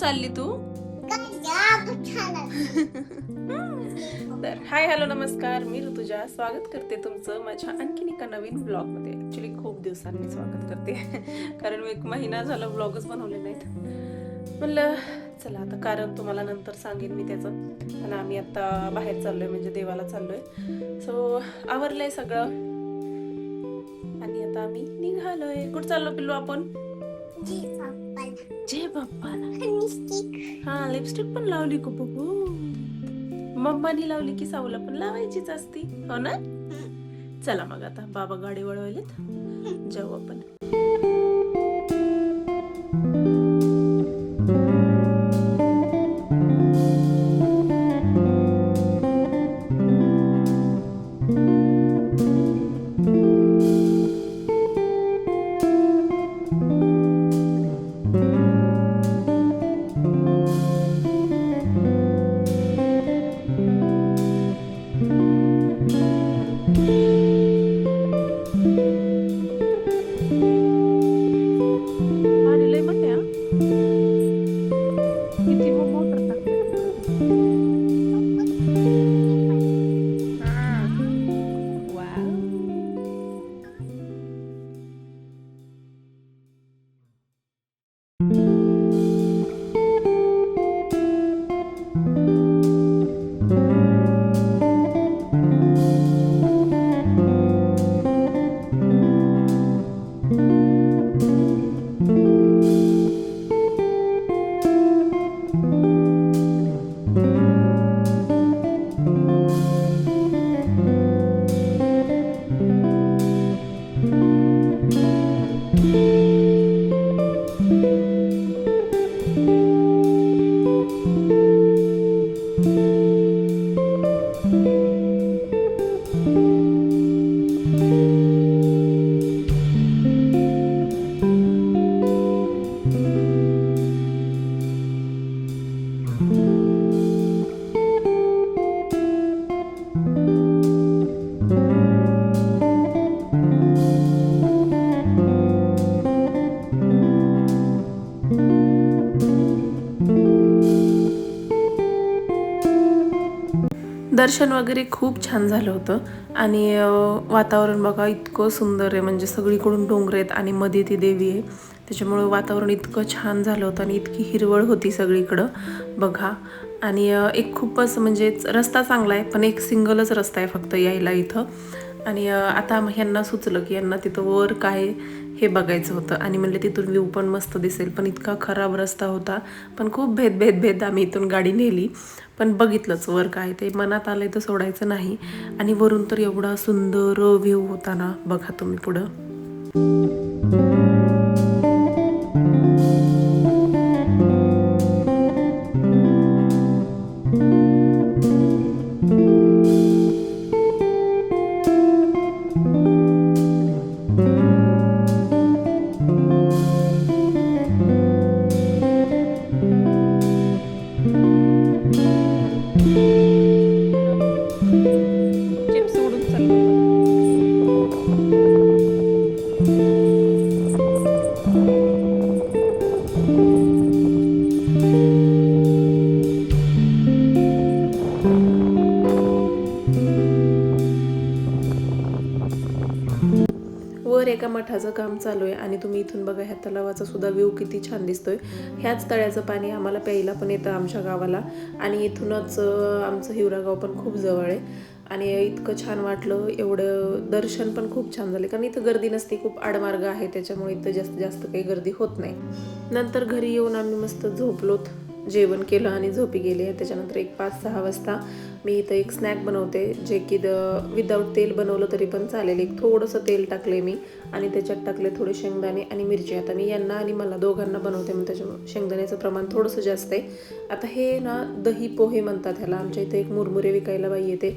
खाल्ली तू? तर hi hello नमस्कार, मी ऋतुजा स्वागत करते तुमचं माझ्या आणखीन एका नवीन ब्लॉगमध्ये. ॲक्च्युली खूप दिवसांनी स्वागत करते कारण मी 1 महिना झाला ब्लॉगच बनवले नाहीत. म्हणलं चला आता कारण तुम्हाला नंतर सांगेन मी त्याचं. आणि आम्ही आता बाहेर चाललोय, म्हणजे देवाला चाललोय. सो आवरलंय सगळं आणि आता आम्ही निघालोय. कुठं चाललो पिल्लू आपण? जय बाप्पाला. हा, लिपस्टिक पण लावली का बघू? मम्मानी लावली की साऊला पण लावायचीच असती, हो ना? चला मग आता बाबा गाडी वळवलेत, जाऊ आपण. दर्शन वगैरे खूप छान झालं होतं आणि वातावरण बघा इतकं सुंदर आहे, म्हणजे सगळीकडून डोंगर आहेत आणि मध्ये ती देवी आहे, त्याच्यामुळे वातावरण इतकं छान झालं होतं आणि इतकी हिरवळ होती सगळीकडं बघा. आणि एक खूपच म्हणजे रस्ता चांगला आहे, पण एक सिंगलच रस्ता आहे फक्त यायला इथं. आणि आता ह्यांना सुचलं की यांना तिथं वर काय हे बघायचं होतं आणि म्हणले तिथून व्ह्यू पण मस्त दिसेल, पण इतका खराब रस्ता होता. पण खूप भेद आम्ही इथून गाडी नेली, पण बघितलंच वर काय ते मनात आलंय तर सोडायचं नाही. आणि वरून तर एवढा सुंदर व्ह्यू होता ना, बघा तुम्ही पुढं. वर एका मठाचं काम चालू आहे आणि तुम्ही इथून बघा ह्या तलावाचा सुद्धा व्ह्यू किती छान दिसतोय. ह्याच तळ्याचं पाणी आम्हाला प्यायला पण येतं आमच्या गावाला आणि इथूनच आमचं हिवरागाव पण खूप जवळ आहे. आणि इतकं छान वाटलं, एवढं दर्शन पण खूप छान झाले, कारण इथं गर्दी नसते, खूप आडमार्ग आहे, त्याच्यामुळे इथं जास्तीत जास्त काही गर्दी होत नाही. नंतर घरी येऊन आम्ही मस्त झोपलोत, जेवण केलं आणि झोपी गेले. त्याच्यानंतर एक 5-6 वाजता मी इथं एक स्नॅक बनवते, जे की विदाऊट तेल बनवलं तरी पण चालेल. एक थोडंसं तेल टाकले मी आणि त्याच्यात टाकले थोडे शेंगदाणे आणि मिरची. आता मी यांना आणि मला दोघांना बनवते, मग त्याच्यामुळे शेंगदाण्याचं प्रमाण थोडंसं जास्त आहे. आता हे ना दही पोहे म्हणतात ह्याला. आमच्या इथे एक मुरमुरे विकायला बाई येते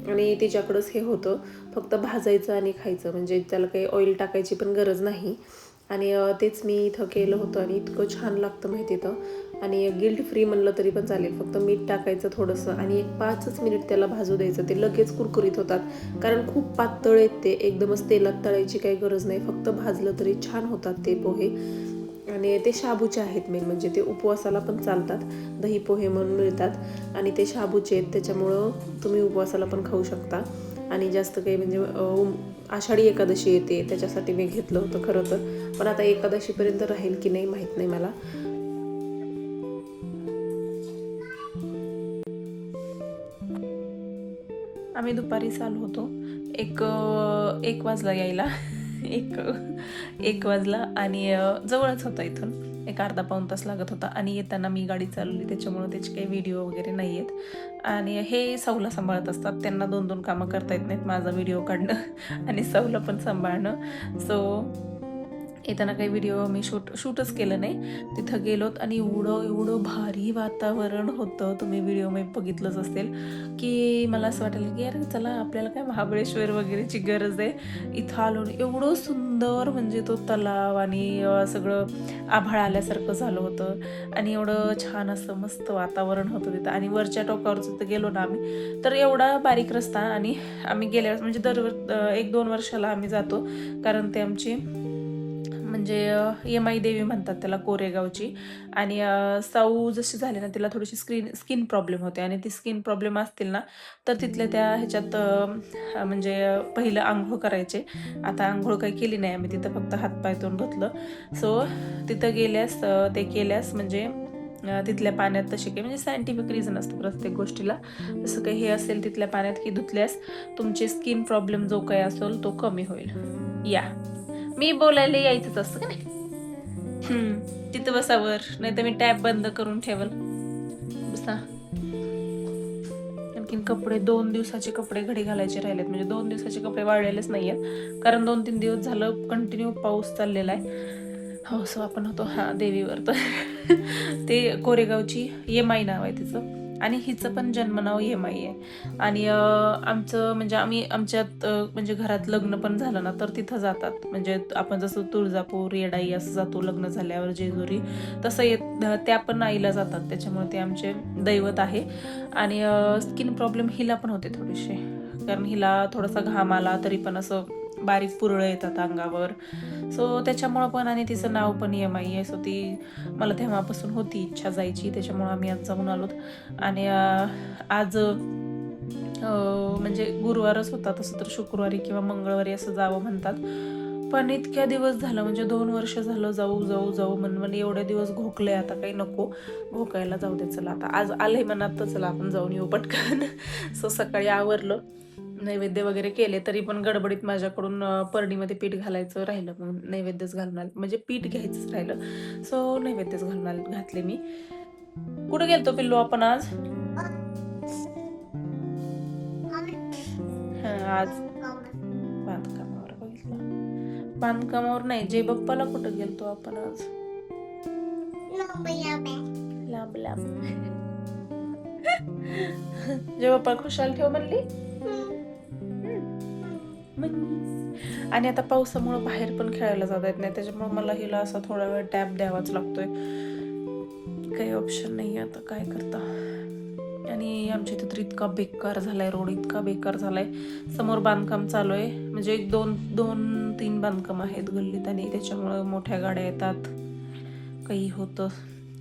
आणि तिच्याकडंच हे होतं, फक्त भाजायचं आणि खायचं, म्हणजे त्याला काही ऑइल टाकायची पण गरज नाही. आणि तेच मी इथं केलं होतं आणि इतकं छान लागतं माहिती तर. आणि गिल्ट फ्री म्हणलं तरी पण चालेल, फक्त मीठ टाकायचं थोडंसं आणि एक 5 मिनिट त्याला भाजू द्यायचं. ते लगेच कुरकुरीत होतात, कारण खूप पातळ आहेत ते, एकदमच तेलात तळायची काही गरज नाही, फक्त भाजलं तरी छान होतात ते पोहे. आणि ते शाबूचे आहेत मेन म्हणजे ते उपवासाला पण चालतात. दही पोहे म्हणून मिळतात आणि ते शाबूचे आहेत, त्याच्यामुळं तुम्ही उपवासाला पण खाऊ शकता. आणि जास्त काही म्हणजे आषाढी एकादशी येते त्याच्यासाठी मी घेतलं होतं खरं तर, पण आता एकादशीपर्यंत राहील की नाही माहीत नाही मला. आम्ही दुपारी चालू होतो, एक वाजला यायला. एक वाजला आणि जवळच होता इथून, एक अर्धा पाऊण तास लागत होता. आणि येताना मी गाडी चालवली त्याच्यामुळे त्याचे काही व्हिडिओ वगैरे नाही आहेत. आणि हे सौला सांभाळत असतात, त्यांना 2 कामं करता येत नाहीत, माझा व्हिडिओ काढणं आणि सौला पण सांभाळणं. सो येताना काही व्हिडिओ मी शूटच केलं नाही. तिथं गेलोत आणि एवढं भारी वातावरण होतं, तुम्ही व्हिडिओमध्ये बघितलंच असेल, की मला असं वाटेल की अरे चला आपल्याला काय महाबळेश्वर वगैरेची गरज आहे. इथं आलो एवढं सुंदर म्हणजे तो तलाव आणि सगळं आभाळ आल्यासारखं झालं होतं आणि एवढं छान असं मस्त वातावरण होतं तिथं. आणि वरच्या टोकावर तिथं गेलो ना आम्ही, तर एवढा बारीक रस्ता. आणि आम्ही गेल्यावर म्हणजे 1-2 वर्षाला आम्ही जातो, कारण ते आमची म्हणजे यमाई देवी म्हणतात त्याला, कोरेगावची. आणि सौ जशी झाली ना तिला थोडीशी स्किन प्रॉब्लेम होते, आणि ती स्किन प्रॉब्लेम असतील ना तर तिथल्या त्या ह्याच्यात म्हणजे पहिलं आंघोळ करायचे. आता आंघोळ काही केली नाही आम्ही तिथं, फक्त हातपाय तोंड धुतलं. सो तिथं गेल्यास ते केल्यास म्हणजे तिथल्या पाण्यात तशी काही म्हणजे सायंटिफिक रिझन असतं प्रत्येक गोष्टीला. जसं काही हे असेल तिथल्या पाण्यात की धुतल्यास तुमचे स्किन प्रॉब्लेम जो काही असेल तो कमी होईल. या मी बोलायला यायचंच असतं का नाही. तिथं बसावर, नाही तर मी टॅब बंद करून ठेवल. बसा. आणखीन कपडे 2 दिवसाचे कपडे घडी घालायचे राहिलेत, म्हणजे 2 दिवसाचे कपडे वाळलेलेच नाहीयेत, कारण 2-3 दिवस झालं कंटिन्यू पाऊस चाललेला आहे. हो सो आपण होतो देवीवर. तर ते कोरेगावची येमाई नाव आहे तिचं, आणि हिचं पण जन्मनाव येमाई आहे. आणि आमचं म्हणजे आम्ही आमच्यात म्हणजे घरात लग्न पण झालं ना तर तिथं जातात, म्हणजे आपण जसं तुळजापूर येडाई असं जातो लग्न झाल्यावर जेजुरी, तसं त्या पण आईला जातात, त्याच्यामुळे ते आमचे दैवत आहे. आणि स्किन प्रॉब्लेम हिला पण होते थोडेसे, कारण हिला थोडासा घाम आला तरी पण असं बारीक पुरळ येतात अंगावर. सो त्याच्यामुळं पण, आणि तिचं नाव पण यमाई आहे. सो ती मला तेव्हापासून होती इच्छा जायची, त्याच्यामुळं आम्ही आज जाऊन आलोत. आणि आज म्हणजे गुरुवारच होता, तसं तर शुक्रवारी किंवा मंगळवारी असं जावं म्हणतात. पण इतक्या दिवस झालं म्हणजे 2 वर्ष झालं जाऊ म्हणून एवढे दिवस घोकले, आता काही नको घोकायला, जाऊ दे चला आता आज आलंय मनात तर चला आपण जाऊन येऊ पटकन. सो सकाळी आवरलं, नैवेद्य वगैरे केले, तरी पण गडबडीत माझ्याकडून परडीमध्ये पीठ घालायचं राहिलं, मग नैवेद्यच घालून आले, म्हणजे पीठ घ्यायचंच राहिलं. सो नैवेद्यच घातले मी. कुठं गेलतो पिल्लू आपण आज? आज बांधकामावर. बघितलं, बांधकामावर नाही, जे बाप्पाला कुठं गेलतो आपण आज? लांब लांब. जे बाप्पा खुशाल ठेव म्हणली. आणि आता पावसामुळे बाहेर पण खेळायला जाता येत नाही, त्याच्यामुळे मला हिला असा थोडा वेळ टॅब द्यावाच लागतोय, काही ऑप्शन नाही आता काय करता. आणि आमच्या इथं तर इतका बेकार झालाय रोड, इतका बेकार झालाय. समोर बांधकाम चालू आहे, म्हणजे 2-3 बांधकाम आहेत गल्लीत, आणि त्याच्यामुळं मोठ्या गाड्या येतात, काही होतं,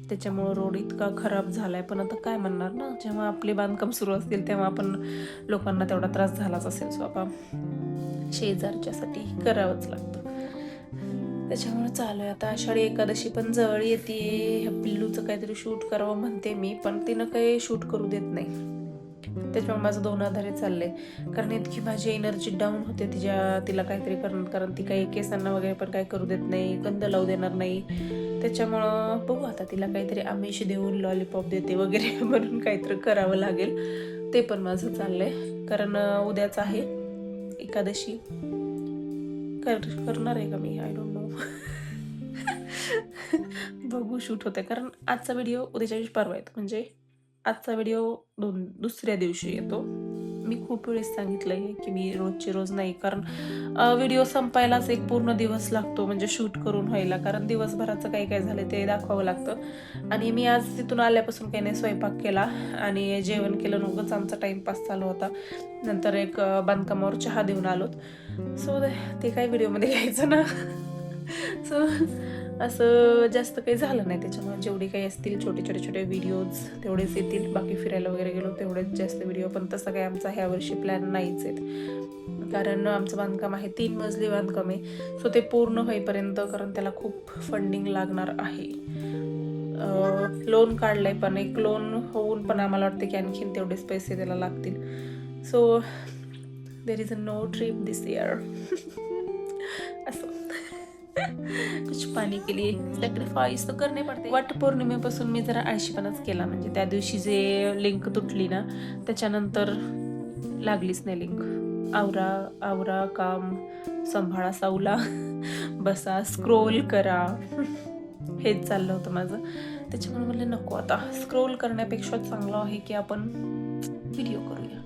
त्याच्यामुळं रोड इतका खराब झालाय. पण आता काय म्हणणार ना, जेव्हा आपले बांधकाम सुरू असतील तेव्हा आपण लोकांना तेवढा त्रास झालाच असेल, सो आपण शेजारच्यासाठी करावंच लागतं. त्याच्यामुळे चालू आहे आता. आषाढी एकादशी पण जवळ येते, ह्या पिल्लूचं काहीतरी शूट करावं म्हणते मी, पण तिनं काही शूट करू देत नाही, त्याच्यामुळे माझं 2 आधारे चाललंय. कारण इतकी माझी एनर्जी डाऊन होते तिला काहीतरी कारण ती काही केसांना वगैरे पण काही करू देत नाही, गंध लावू देणार नाही. त्याच्यामुळं बघू आता, तिला काहीतरी आमिष देऊन लॉलीपॉप देते वगैरे म्हणून काहीतरी करावं लागेल, ते पण माझं चाललंय. कारण उद्याच आहे एकादशी, करणार आहे का मी, आय डोंट नो. बघू शूट होते, कारण आजचा व्हिडिओ उद्याच्या दिवशी परवा येतो, म्हणजे आजचा व्हिडिओ दुसऱ्या दिवशी येतो. मी खूप वेळेस सांगितलंय की मी रोजचे रोज नाही, कारण व्हिडिओ संपायलाच एक पूर्ण दिवस लागतो, म्हणजे शूट करून व्हायला, कारण दिवसभराचं काही काय झालं ते दाखवावं लागतं. आणि मी आज तिथून आल्यापासून काही नाही, स्वयंपाक केला आणि जेवण केलं, नकोच आमचा टाइमपास चालू होता. नंतर एक बांधकामावर चहा देऊन आलोत. सो ते काही व्हिडिओमध्ये घ्यायचं ना. सो असं जास्त काही झालं नाही. त्याच्यामुळे जेवढे काही असतील छोटे व्हिडिओज तेवढेच येतील. बाकी फिरायला वगैरे गेलो तेवढेच जास्त व्हिडिओ. पण तसं काही आमचा ह्या वर्षी प्लॅन नाहीच आहेत, कारण आमचं बांधकाम आहे 3 मजली बांधकाम आहे. सो ते पूर्ण होईपर्यंत, कारण त्याला खूप फंडिंग लागणार आहे. लोन काढलंय, पण एक लोन होऊन पण आम्हाला वाटतं की आणखीन तेवढेच पैसे त्याला लागतील. So there is a no trip this year. असं कुछ पाणी के लिए सॅक्रिफाईस तो करणे पडते. वटपौर्णिमेपासून मी जरा आळशीपणाच केला. म्हणजे त्या दिवशी जे लिंक तुटली ना, त्याच्यानंतर लागलीच नाही लिंक. आवरा काम सांभाळा सावला, बसा स्क्रोल करा, हेच चाललं होतं माझं. त्याच्यामुळे म्हणलं नको, आता स्क्रोल करण्यापेक्षा चांगलं आहे की आपण व्हिडिओ करूया.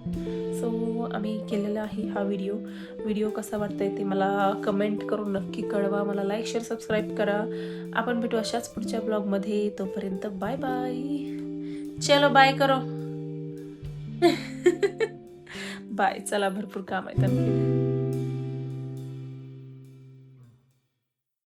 सो आम्ही केलेला आहे हा व्हिडिओ कसा वाटतंय ते मला कमेंट करून नक्की कळवा. मला लाईक शेअर सबस्क्राईब करा. आपण भेटू अशाच पुढच्या ब्लॉगमध्ये. तोपर्यंत बाय बाय. चलो बाय करो. बाय. चला, भरपूर काम आहे आणखी.